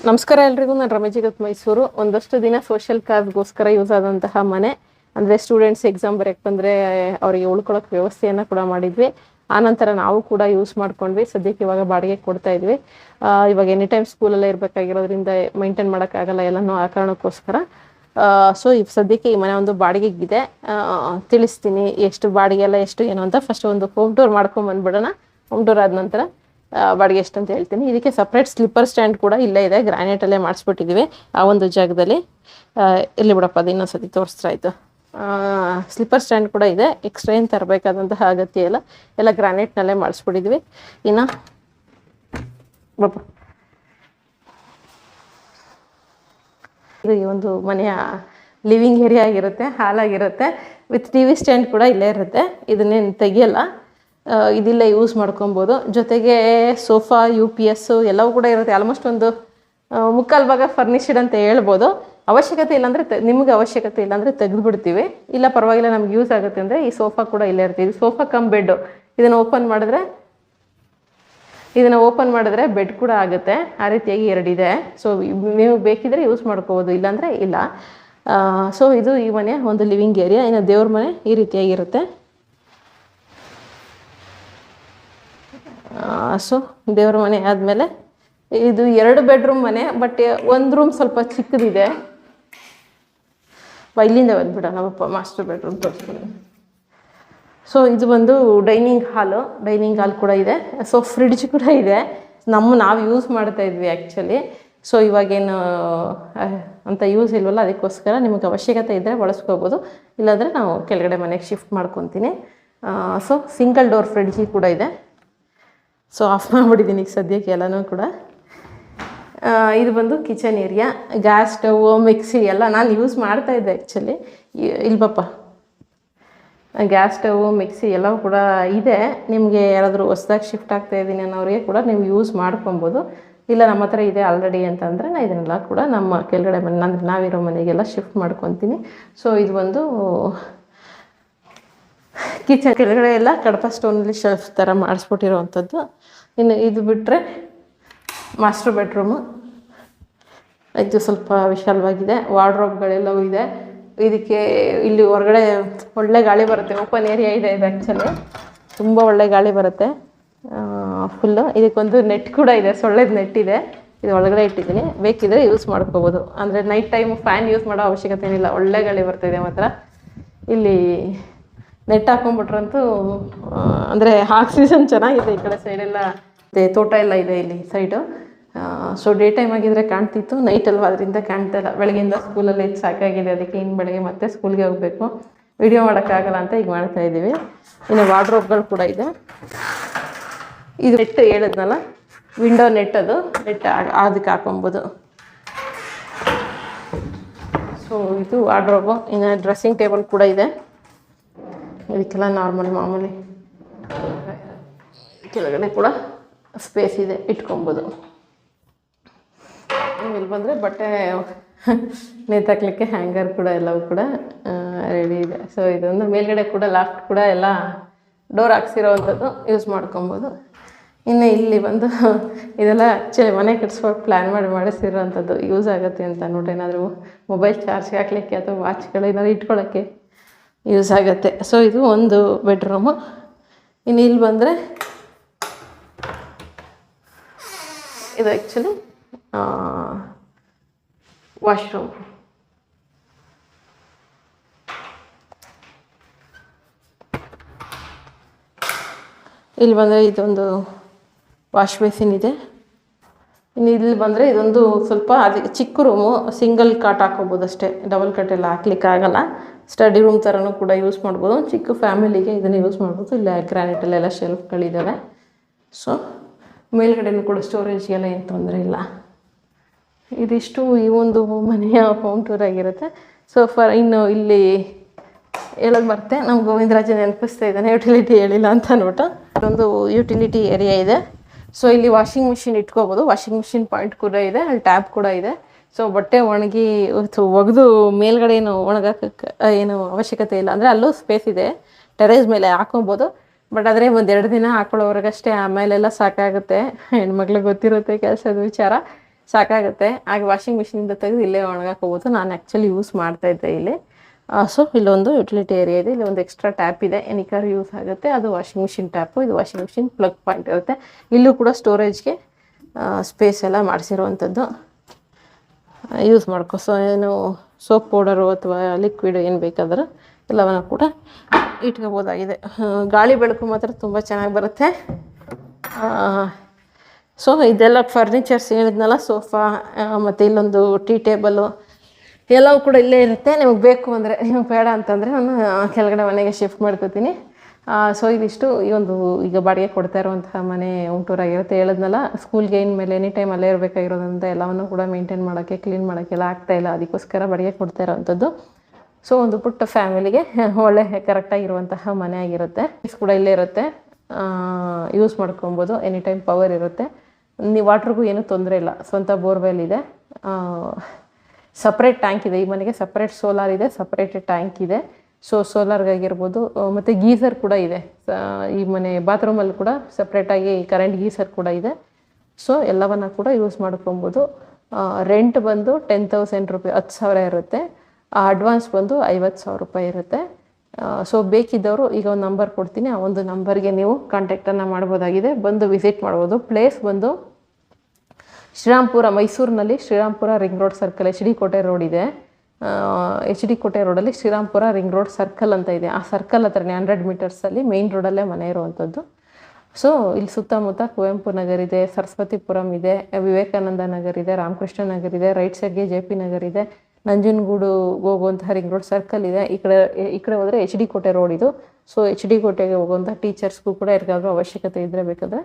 ನಮಸ್ಕಾರ ಎಲ್ರಿಗೂ. ನಾನು ರಮೇಜಿಗತ್ ಮೈಸೂರು. ಒಂದಷ್ಟು ದಿನ ಸೋಷಿಯಲ್ ಕಾಸ್ಗೋಸ್ಕರ ಯೂಸ್ ಆದಂತಹ ಮನೆ ಅಂದರೆ ಸ್ಟೂಡೆಂಟ್ಸ್ ಎಕ್ಸಾಮ್ ಬರೆಯಕ್ಕೆ ಬಂದರೆ ಅವರಿಗೆ ಉಳ್ಕೊಳ್ಳೋಕೆ ವ್ಯವಸ್ಥೆಯನ್ನು ಕೂಡ ಮಾಡಿದ್ವಿ. ಆನಂತರ ನಾವು ಕೂಡ ಯೂಸ್ ಮಾಡ್ಕೊಂಡ್ವಿ. ಸದ್ಯಕ್ಕೆ ಇವಾಗ ಬಾಡಿಗೆ ಕೊಡ್ತಾ ಇದ್ವಿ. ಇವಾಗ ಎನಿ ಟೈಮ್ ಸ್ಕೂಲಲ್ಲೇ ಇರಬೇಕಾಗಿರೋದ್ರಿಂದ ಮೇಂಟೈನ್ ಮಾಡೋಕ್ಕಾಗಲ್ಲ ಎಲ್ಲನೂ, ಆ ಕಾರಣಕ್ಕೋಸ್ಕರ. ಸೊ ಈಗ ಸದ್ಯಕ್ಕೆ ಈ ಮನೆ ಒಂದು ಬಾಡಿಗೆಗಿದೆ. ತಿಳಿಸ್ತೀನಿ ಎಷ್ಟು ಬಾಡಿಗೆ ಎಲ್ಲ ಎಷ್ಟು ಏನು ಅಂತ. ಫಸ್ಟ್ ಒಂದು ಹೋಮ್ ಟೂರ್ ಮಾಡ್ಕೊಂಬಂದ್ಬಿಡೋಣ. ಹೋಮ್ ಟೂರ್ ಆದ ನಂತರ ಬಾಡಿಗೆ ಎಷ್ಟು ಅಂತ ಹೇಳ್ತೀನಿ. ಇದಕ್ಕೆ ಸಪ್ರೇಟ್ ಸ್ಲಿಪ್ಪರ್ ಸ್ಟ್ಯಾಂಡ್ ಕೂಡ ಇಲ್ಲೇ ಇದೆ, ಗ್ರಾನೈಟಲ್ಲೇ ಮಾಡಿಸ್ಬಿಟ್ಟಿದ್ದೀವಿ ಆ ಒಂದು ಜಾಗದಲ್ಲಿ. ಇಲ್ಲಿ ಬಿಡಪ್ಪ, ಅದು ಇನ್ನೊಂದ್ಸತಿ ತೋರಿಸ್ತಾ ಇತ್ತು. ಸ್ಲಿಪ್ಪರ್ ಸ್ಟ್ಯಾಂಡ್ ಕೂಡ ಇದೆ. ಎಕ್ಸ್ಟ್ರಾ ಏನು ತರಬೇಕಾದಂತಹ ಅಗತ್ಯ ಇಲ್ಲ, ಎಲ್ಲ ಗ್ರಾನೈಟ್ನಲ್ಲೇ ಮಾಡಿಸ್ಬಿಟ್ಟಿದ್ವಿ. ಇನ್ನು ಬಪ್ಪ, ಇದು ಈ ಒಂದು ಮನೆಯ ಲಿವಿಂಗ್ ಏರಿಯಾ ಆಗಿರುತ್ತೆ, ಹಾಲಾಗಿರುತ್ತೆ. ವಿತ್ ಟಿ ವಿ ಸ್ಟ್ಯಾಂಡ್ ಕೂಡ ಇಲ್ಲೇ ಇರುತ್ತೆ, ಇದನ್ನೇನು ತೆಗಿಯಲ್ಲ. ಇದಿಲ್ಲ ಯೂಸ್ ಮಾಡ್ಕೊಬೋದು. ಜೊತೆಗೆ ಸೋಫಾ, UPS ಎಲ್ಲವೂ ಕೂಡ ಇರುತ್ತೆ. ಆಲ್ಮೋಸ್ಟ್ ಒಂದು ಮುಕ್ಕಾಲು ಭಾಗ ಫರ್ನಿಷ್ಡ್ ಅಂತ ಹೇಳ್ಬೋದು. ಅವಶ್ಯಕತೆ ಇಲ್ಲಾಂದರೆ ನಿಮಗೆ ಅವಶ್ಯಕತೆ ಇಲ್ಲಾಂದರೆ ತೆಗೆದುಬಿಡ್ತೀವಿ. ಇಲ್ಲ ಪರವಾಗಿಲ್ಲ ನಮ್ಗೆ ಯೂಸ್ ಆಗುತ್ತೆ ಅಂದರೆ ಈ ಸೋಫಾ ಕೂಡ ಇಲ್ಲೇ ಇರುತ್ತೆ. ಇದು ಸೋಫಾ ಕಮ್ ಬೆಡ್ಡು. ಇದನ್ನು ಓಪನ್ ಮಾಡಿದ್ರೆ ಬೆಡ್ ಕೂಡ ಆಗುತ್ತೆ. ಆ ರೀತಿಯಾಗಿ ಎರಡಿದೆ. ಸೊ ನೀವು ಬೇಕಿದ್ರೆ ಯೂಸ್ ಮಾಡ್ಕೋಬೋದು, ಇಲ್ಲಾಂದರೆ ಇಲ್ಲ. ಸೊ ಇದು ಈ ಮನೆಯ ಒಂದು ಲಿವಿಂಗ್ ಏರಿಯಾ. ಇನ್ನು ದೇವ್ರ ಮನೆ ಈ ರೀತಿಯಾಗಿರುತ್ತೆ. ಸೊ ದೇವ್ರ ಮನೆ ಆದಮೇಲೆ ಇದು 2 ಬೆಡ್ರೂಮ್ ಮನೆ. ಬಟ್ ಒಂದು ರೂಮ್ ಸ್ವಲ್ಪ ಚಿಕ್ಕದಿದೆ. ಇಲ್ಲಿಂದ ಬಂದುಬಿಡೋಣ ನಮ್ಮಪ್ಪ, ಮಾಸ್ಟರ್ ಬೆಡ್ರೂಮ್ ತೋರಿಸ್ತೀನಿ. ಸೊ ಇದು ಬಂದು ಡೈನಿಂಗ್ ಹಾಲ್ ಕೂಡ ಇದೆ. ಸೊ ಫ್ರಿಡ್ಜ್ ಕೂಡ ಇದೆ. ನಾವು ಯೂಸ್ ಮಾಡ್ತಾ ಇದ್ವಿ ಆ್ಯಕ್ಚುಲಿ. ಸೊ ಇವಾಗೇನು ಅಂತ ಯೂಸ್ ಇಲ್ವಲ್ಲ, ಅದಕ್ಕೋಸ್ಕರ ನಿಮಗೆ ಅವಶ್ಯಕತೆ ಇದ್ದರೆ ಬಳಸ್ಕೋಬೋದು. ಇಲ್ಲಾಂದರೆ ನಾವು ಕೆಳಗಡೆ ಮನೆಗೆ ಶಿಫ್ಟ್ ಮಾಡ್ಕೊತೀನಿ. ಸೊ ಸಿಂಗಲ್ ಡೋರ್ ಫ್ರಿಡ್ಜ್ ಕೂಡ ಇದೆ. ಸೊ ಆಫ್ ಮಾಡಿಬಿಟ್ಟಿದ್ದೀನಿ ಈಗ ಸದ್ಯಕ್ಕೆ ಎಲ್ಲನೂ ಕೂಡ. ಇದು ಬಂದು kitchen area. Gas stove, mixie ಎಲ್ಲ ನಾನು ಯೂಸ್ ಮಾಡ್ತಾಯಿದ್ದೆ ಆ್ಯಕ್ಚುಲಿ. ಇಲ್ಬಪ್ಪ, ಗ್ಯಾಸ್ ಸ್ಟವ್, ಮಿಕ್ಸಿ ಎಲ್ಲವೂ ಕೂಡ ಇದೆ. ನಿಮಗೆ ಯಾರಾದರೂ ಹೊಸ್ದಾಗಿ ಶಿಫ್ಟ್ ಆಗ್ತಾಯಿದ್ದೀನಿ ಅನ್ನೋರಿಗೆ ಕೂಡ ನೀವು ಯೂಸ್ ಮಾಡ್ಕೊಬೋದು. ಇಲ್ಲ ನಮ್ಮ ಹತ್ರ ಇದೆ ಆಲ್ರೆಡಿ ಅಂತಂದರೆ ನಾನು ಇದನ್ನೆಲ್ಲ ಕೂಡ ನಮ್ಮ ಕೆಳಗಡೆ ಮನೆ, ಅಂದರೆ ನಾವಿರೋ ಮನೆಗೆಲ್ಲ ಶಿಫ್ಟ್ ಮಾಡ್ಕೊತೀನಿ. ಸೊ ಇದು ಒಂದು ಕಿಚನ್. ಕೆಳಗಡೆ ಎಲ್ಲ ಕಡಪ ಸ್ಟೋನಲ್ಲಿ ಶೆಲ್ಫ್ ಥರ ಮಾಡಿಸ್ಬಿಟ್ಟಿರೋವಂಥದ್ದು. ಇನ್ನು ಇದು ಬಿಟ್ಟರೆ ಮಾಸ್ಟರ್ ಬೆಡ್ರೂಮು. ಇದು ಸ್ವಲ್ಪ ವಿಶಾಲವಾಗಿದೆ. ವಾರ್ಡ್ರೋಬ್ಗಳೆಲ್ಲವೂ ಇದೆ. ಇದಕ್ಕೆ ಇಲ್ಲಿ ಹೊರಗಡೆ ಒಳ್ಳೆ ಗಾಳಿ ಬರುತ್ತೆ. ಓಪನ್ ಏರಿಯಾ ಇದೆ ಇದು ಆ್ಯಕ್ಚುಲಿ. ತುಂಬ ಒಳ್ಳೆ ಗಾಳಿ ಬರುತ್ತೆ ಫುಲ್ಲು. ಇದಕ್ಕೊಂದು ನೆಟ್ ಕೂಡ ಇದೆ, ಸೊಳ್ಳೆದು ನೆಟ್ ಇದೆ. ಇದು ಒಳಗಡೆ ಇಟ್ಟಿದ್ದೀನಿ, ಬೇಕಿದ್ರೆ ಯೂಸ್ ಮಾಡ್ಕೋಬೋದು. ಅಂದರೆ ನೈಟ್ ಟೈಮು ಫ್ಯಾನ್ ಯೂಸ್ ಮಾಡೋ ಅವಶ್ಯಕತೆ ಏನಿಲ್ಲ, ಒಳ್ಳೆ ಗಾಳಿ ಬರ್ತಾಯಿದೆ ಮಾತ್ರ. ಇಲ್ಲಿ ನೆಟ್ ಹಾಕೊಂಡ್ಬಿಟ್ರಂತೂ ಅಂದರೆ ಆಕ್ಸಿಜನ್ ಚೆನ್ನಾಗಿದೆ. ಈ ಕಡೆ ಸೈಡೆಲ್ಲ ತೋಟ ಎಲ್ಲ ಇದೆ ಇಲ್ಲಿ ಸೈಡು. ಸೊ ಡೇ ಟೈಮ್ ಆಗಿದ್ದರೆ ಕಾಣ್ತಿತ್ತು, ನೈಟ್ ಅಲ್ವಾ ಅದರಿಂದ ಕಾಣ್ತಾ ಇಲ್ಲ. ಬೆಳಗ್ಗೆಯಿಂದ ಸ್ಕೂಲಲ್ಲಿ ಸಾಕಾಗಿದೆ, ಅದಕ್ಕೆ ಇನ್ನು ಬೆಳಗ್ಗೆ ಮತ್ತೆ ಸ್ಕೂಲ್ಗೆ ಹೋಗಬೇಕು, ವಿಡಿಯೋ ಮಾಡೋಕ್ಕಾಗಲ್ಲ ಅಂತ ಈಗ ಮಾಡ್ತಾಯಿದ್ದೀವಿ. ಇನ್ನು ವಾರ್ಡ್ರೋಬ್ಗಳು ಕೂಡ ಇದೆ. ಇದು ನೆಟ್ ಹೇಳಿದ್ನಲ್ಲ, ವಿಂಡೋ ನೆಟ್, ಅದು ನೆಟ್ ಅದಕ್ಕೆ ಹಾಕೊಬೋದು. ಸೊ ಇದು ವಾರ್ಡ್ರೋಬು. ಇನ್ನು ಡ್ರೆಸ್ಸಿಂಗ್ ಟೇಬಲ್ ಕೂಡ ಇದೆ. ಇದಕ್ಕೆಲ್ಲ ಮಾಮೂಲಿ ಕೆಳಗಡೆ ಕೂಡ ಸ್ಪೇಸ್ ಇದೆ, ಇಟ್ಕೊಬೋದು. ಇಲ್ಲಿ ಬಂದರೆ ಬಟ್ಟೆ ನೇತಾಕ್ಲಿಕ್ಕೆ ಹ್ಯಾಂಗರ್ ಕೂಡ ಎಲ್ಲವೂ ಕೂಡ ರೆಡಿ ಇದೆ. ಸೊ ಇದೊಂದು ಮೇಲ್ಗಡೆ ಕೂಡ ಲಾಫ್ಟ್ ಕೂಡ ಎಲ್ಲ ಡೋರ್ ಹಾಕ್ಸಿರೋವಂಥದ್ದು, ಯೂಸ್ ಮಾಡ್ಕೊಬೋದು. ಇನ್ನು ಇಲ್ಲಿ ಬಂದು ಇದೆಲ್ಲ ಆ್ಯಕ್ಚುಲಿ ಮನೆ ಕಟ್ಸ್ಕೊಂಡು ಪ್ಲ್ಯಾನ್ ಮಾಡಿಸಿರೋವಂಥದ್ದು. ಯೂಸ್ ಆಗುತ್ತೆ ಅಂತ ನೋಡ್ರಿ, ಏನಾದರೂ ಮೊಬೈಲ್ ಚಾರ್ಜ್ಗೆ ಹಾಕ್ಲಿಕ್ಕೆ ಅಥವಾ ವಾಚ್ಗಳು ಏನಾದರೂ ಇಟ್ಕೊಳ್ಳೋಕ್ಕೆ ಯೂಸ್ ಆಗುತ್ತೆ. ಸೊ ಇದು ಒಂದು ಬೆಡ್ರೂಮು. ಇನ್ನು ಇಲ್ಲಿ ಬಂದರೆ ಇದು ಆ್ಯಕ್ಚುಲಿ ವಾಶ್ರೂಮ್. ಇಲ್ಲಿ ಬಂದರೆ ಇದೊಂದು ವಾಶ್ ಬೇಸಿನ್ ಇದೆ. ಇನ್ನು ಇಲ್ಲಿ ಬಂದರೆ ಇದೊಂದು ಸ್ವಲ್ಪ ಅದಕ್ಕೆ ಚಿಕ್ಕ ರೂಮು, ಸಿಂಗಲ್ ಕಾಟ್ ಹಾಕೋಬೋದು ಅಷ್ಟೇ, ಡಬಲ್ ಕಾಟ್ ಎಲ್ಲ ಹಾಕ್ಲಿಕ್ಕಾಗಲ್ಲ. ಸ್ಟಡಿ ರೂಮ್ ಥರನೂ ಕೂಡ ಯೂಸ್ ಮಾಡ್ಬೋದು. ಚಿಕ್ಕ ಫ್ಯಾಮಿಲಿಗೆ ಇದನ್ನು ಯೂಸ್ ಮಾಡ್ಬೋದು. ಇಲ್ಲ ಗ್ರಾನೈಟಲ್ಲೆಲ್ಲ ಶೆಲ್ಫ್ಗಳಿದ್ದಾವೆ. ಸೊ ಮೇಲ್ಗಡೆನೂ ಕೂಡ ಸ್ಟೋರೇಜ್ಗೆಲ್ಲ ಏನು ತೊಂದರೆ ಇಲ್ಲ. ಇದಿಷ್ಟು ಈ ಒಂದು ಮನೆಯ ಹೋಮ್ ಟೂರ್ ಆಗಿರುತ್ತೆ. ಸೊ ಇನ್ನು ಇಲ್ಲಿ ಹೇಳೋದು ಬರುತ್ತೆ, ನಮ್ಮ ಗೋವಿಂದರಾಜ ನೆನಪಿಸ್ತಾ ಇದ್ದಾನೆ, ಯುಟಿಲಿಟಿ ಹೇಳಿಲ್ಲ ಅಂತ ಅಂದ್ಬಿಟ್ಟು. ಇದೊಂದು ಯುಟಿಲಿಟಿ ಏರಿಯಾ ಇದೆ. ಸೊ ಇಲ್ಲಿ ವಾಷಿಂಗ್ ಮಿಷಿನ್ ಇಟ್ಕೋಬೋದು. ವಾಷಿಂಗ್ ಮಿಷಿನ್ ಪಾಯಿಂಟ್ ಕೂಡ ಇದೆ, ಅಲ್ಲಿ ಟ್ಯಾಪ್ ಕೂಡ ಇದೆ. ಸೊ ಬಟ್ಟೆ ಒಗೆದು ಮೇಲ್ಗಡೆ ಏನು ಒಣಗಕ್ಕೆ ಏನು ಅವಶ್ಯಕತೆ ಇಲ್ಲ. ಅಂದರೆ ಅಲ್ಲೂ ಸ್ಪೇಸ್ ಇದೆ, ಟೆರೇಸ್ ಮೇಲೆ ಹಾಕೊಬೋದು. ಬಟ್ ಆದರೆ 1-2 ದಿನ ಹಾಕೊಳ್ಳೋವ್ರಿಗಷ್ಟೇ, ಆಮೇಲೆಲ್ಲ ಸಾಕಾಗುತ್ತೆ. ಹೆಣ್ಮಕ್ಳಿಗೆ ಗೊತ್ತಿರುತ್ತೆ ಕೆಲಸದ ವಿಚಾರ. ಸಾಕಾಗುತ್ತೆ. ಹಾಗೆ ವಾಷಿಂಗ್ ಮಿಷಿನಿಂದ ತೆಗೆದು ಇಲ್ಲೇ ಒಣಗಾಕೋಬೋದು. ನಾನು ಆ್ಯಕ್ಚುಲಿ ಯೂಸ್ ಮಾಡ್ತಾಯಿದ್ದೆ ಇಲ್ಲಿ. ಸೊ ಇಲ್ಲೊಂದು ಯುಟಿಲಿಟಿ ಏರಿಯಾ ಇದೆ, ಇಲ್ಲಿ ಒಂದು ಎಕ್ಸ್ಟ್ರಾ ಟ್ಯಾಪ್ ಇದೆ, ಏನಕ್ಕಾದ್ರೂ ಯೂಸ್ ಆಗುತ್ತೆ. ಅದು ವಾಷಿಂಗ್ ಮಿಷಿನ್ ಟ್ಯಾಪು, ಇದು ವಾಷಿಂಗ್ ಮಿಷಿನ್ ಪ್ಲಗ್ ಪಾಯಿಂಟ್ ಇರುತ್ತೆ. ಇಲ್ಲೂ ಕೂಡ ಸ್ಟೋರೇಜ್ಗೆ ಸ್ಪೇಸ್ ಎಲ್ಲ ಮಾಡಿಸಿರುವಂಥದ್ದು, ಯೂಸ್ ಮಾಡ್ಕೊ. ಸೊ ಏನು ಸೋಪ್ ಪೌಡರು ಅಥವಾ ಲಿಕ್ವಿಡ್ ಏನು ಬೇಕಾದರೂ ಎಲ್ಲವನ್ನು ಕೂಡ ಇಟ್ಕೋಬೋದಾಗಿದೆ. ಗಾಳಿ ಬೆಳಕು ಮಾತ್ರ ತುಂಬ ಚೆನ್ನಾಗಿ ಬರುತ್ತೆ. ಸೊ ಇದೆಲ್ಲ ಫರ್ನಿಚರ್ಸ್ ಹೇಳಿದ್ನಲ್ಲ, ಸೋಫಾ ಮತ್ತು ಇಲ್ಲೊಂದು ಟೀ ಟೇಬಲು ಎಲ್ಲವೂ ಕೂಡ ಇಲ್ಲೇ ಇರುತ್ತೆ. ನಿಮಗೆ ಬೇಕು ಅಂದರೆ, ನಿಮಗೆ ಬೇಡ ಅಂತಂದರೆ ನಾನು ಕೆಳಗಡೆ ಮನೆಗೆ ಶಿಫ್ಟ್ ಮಾಡ್ಕೋತೀನಿ. ಸೊ ಇದಿಷ್ಟು ಈ ಒಂದು ಈಗ ಬಾಡಿಗೆ ಕೊಡ್ತಾ ಇರುವಂತಹ ಮನೆ ಉಂಟೂರಾಗಿರುತ್ತೆ. ಹೇಳಿದ್ನಲ್ಲ, ಸ್ಕೂಲ್ಗೆ ಇನ್ಮೇಲೆ ಎನಿ ಟೈಮ್ ಅಲ್ಲೇ ಇರಬೇಕಾಗಿರೋದ್ರಿಂದ ಎಲ್ಲವನ್ನು ಕೂಡ ಮೇಂಟೈನ್ ಮಾಡೋಕ್ಕೆ, ಕ್ಲೀನ್ ಮಾಡೋಕ್ಕೆಲ್ಲ ಆಗ್ತಾಯಿಲ್ಲ. ಅದಕ್ಕೋಸ್ಕರ ಬಾಡಿಗೆ ಕೊಡ್ತಾ ಇರೋವಂಥದ್ದು. ಸೊ ಒಂದು ಪುಟ್ಟ ಫ್ಯಾಮಿಲಿಗೆ ಒಳ್ಳೆ ಕರೆಕ್ಟಾಗಿರುವಂತಹ ಮನೆ ಆಗಿರುತ್ತೆ. ಕೂಡ ಇಲ್ಲೇ ಇರುತ್ತೆ, ಯೂಸ್ ಮಾಡ್ಕೊಬೋದು. ಎನಿ ಟೈಮ್ ಪವರ್ ಇರುತ್ತೆ. ನೀವು ವಾಟ್ರಿಗೂ ಏನೂ ತೊಂದರೆ ಇಲ್ಲ. ಸ್ವಂತ ಬೋರ್ವೆಲ್ ಇದೆ, ಸಪ್ರೇಟ್ ಟ್ಯಾಂಕ್ ಇದೆ. ಈ ಮನೆಗೆ ಸಪ್ರೇಟ್ ಸೋಲಾರ್ ಇದೆ, ಸಪ್ರೇಟ್ ಟ್ಯಾಂಕ್ ಇದೆ. ಸೊ ಸೋಲಾರ್ಗಾಗಿರ್ಬೋದು, ಮತ್ತು ಗೀಸರ್ ಕೂಡ ಇದೆ. ಈ ಮನೆ ಬಾತ್ರೂಮಲ್ಲಿ ಕೂಡ ಸಪ್ರೇಟಾಗಿ ಕರೆಂಟ್ ಗೀಸರ್ ಕೂಡ ಇದೆ. ಸೊ ಎಲ್ಲವನ್ನು ಕೂಡ ಯೂಸ್ ಮಾಡ್ಕೊಬೋದು. ರೆಂಟ್ ಬಂದು 10,000 ರೂಪಾಯಿ, 10,000 ಇರುತ್ತೆ. ಅಡ್ವಾನ್ಸ್ ಬಂದು 50,000 ರೂಪಾಯಿ ಇರುತ್ತೆ. ಸೊ ಬೇಕಿದ್ದವರು ಈಗ ಒಂದು ನಂಬರ್ ಕೊಡ್ತೀನಿ, ಆ ಒಂದು ನಂಬರ್ಗೆ ನೀವು ಕಾಂಟ್ಯಾಕ್ಟನ್ನು ಮಾಡ್ಬೋದಾಗಿದೆ, ಬಂದು ವಿಸಿಟ್ ಮಾಡ್ಬೋದು. ಪ್ಲೇಸ್ ಬಂದು ಶ್ರೀರಾಮ್ಪುರ, ಮೈಸೂರಿನಲ್ಲಿ Srirampura ring road circle, H D Kote road ಇದೆ. ಎಚ್ ಡಿ ಕೋಟೆ ರೋಡಲ್ಲಿ ಶ್ರೀರಾಮ್ಪುರ ರಿಂಗ್ ರೋಡ್ ಸರ್ಕಲ್ ಅಂತ ಇದೆ. ಆ ಸರ್ಕಲ್ ಹತ್ರನೇ 100 ಮೀಟರ್ಸಲ್ಲಿ ಮೇಯ್ನ್ ರೋಡಲ್ಲೇ ಮನೆ ಇರುವಂಥದ್ದು. ಸೊ ಇಲ್ಲಿ ಸುತ್ತಮುತ್ತ ಕುವೆಂಪು ನಗರ್ ಇದೆ, ಸರಸ್ವತಿಪುರಂ ಇದೆ, ವಿವೇಕಾನಂದ ನಗರ್ ಇದೆ, ರಾಮಕೃಷ್ಣ ನಗರ್ ಇದೆ, ರೈಟ್ ಸೈಡ್ಗೆ ಜೆ ಪಿ ನಗರ್ ಇದೆ, ನಂಜನಗೂಡು ಹೋಗುವಂತಹ ರಿಂಗ್ ರೋಡ್ ಸರ್ಕಲ್ ಇದೆ. ಈ ಕಡೆ ಹೋದರೆ ಎಚ್ ಡಿ ಕೋಟೆ ರೋಡ್ ಇದು. ಸೊ ಎಚ್ ಡಿ ಕೋಟೆಗೆ ಹೋಗುವಂಥ ಟೀಚರ್ಸ್ಗೂ ಕೂಡ ಯಾರಿಗಾದ್ರೂ ಅವಶ್ಯಕತೆ ಇದ್ದರೆ ಬೇಕಾದರೆ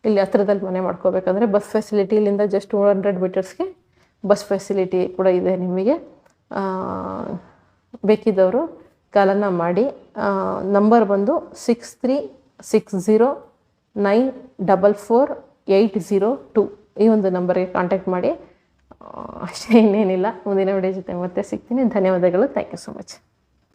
ಇಲ್ಲಿ ಹತ್ರದಲ್ಲಿ ಮನೆ ಮಾಡ್ಕೋಬೇಕಂದ್ರೆ ಬಸ್ ಫೆಸಿಲಿಟಿ ಇಲ್ಲಿಂದ ಜಸ್ಟ್ 200 ಮೀಟರ್ಸ್ಗೆ ಬಸ್ ಫೆಸಿಲಿಟಿ ಕೂಡ ಇದೆ ನಿಮಗೆ. ಬೇಕಿದ್ದವರು ಕಾಲನ್ನು ಮಾಡಿ. ನಂಬರ್ ಬಂದು 6360944802 ಈ ಒಂದು ನಂಬರ್ಗೆ ಕಾಂಟ್ಯಾಕ್ಟ್ ಮಾಡಿ. ಅಷ್ಟೇ, ಇನ್ನೇನಿಲ್ಲ. ಮುಂದಿನ ವಿಡಿಯೋ ಜೊತೆ ಮತ್ತೆ ಸಿಗ್ತೀನಿ. ಧನ್ಯವಾದಗಳು. Thank you so much.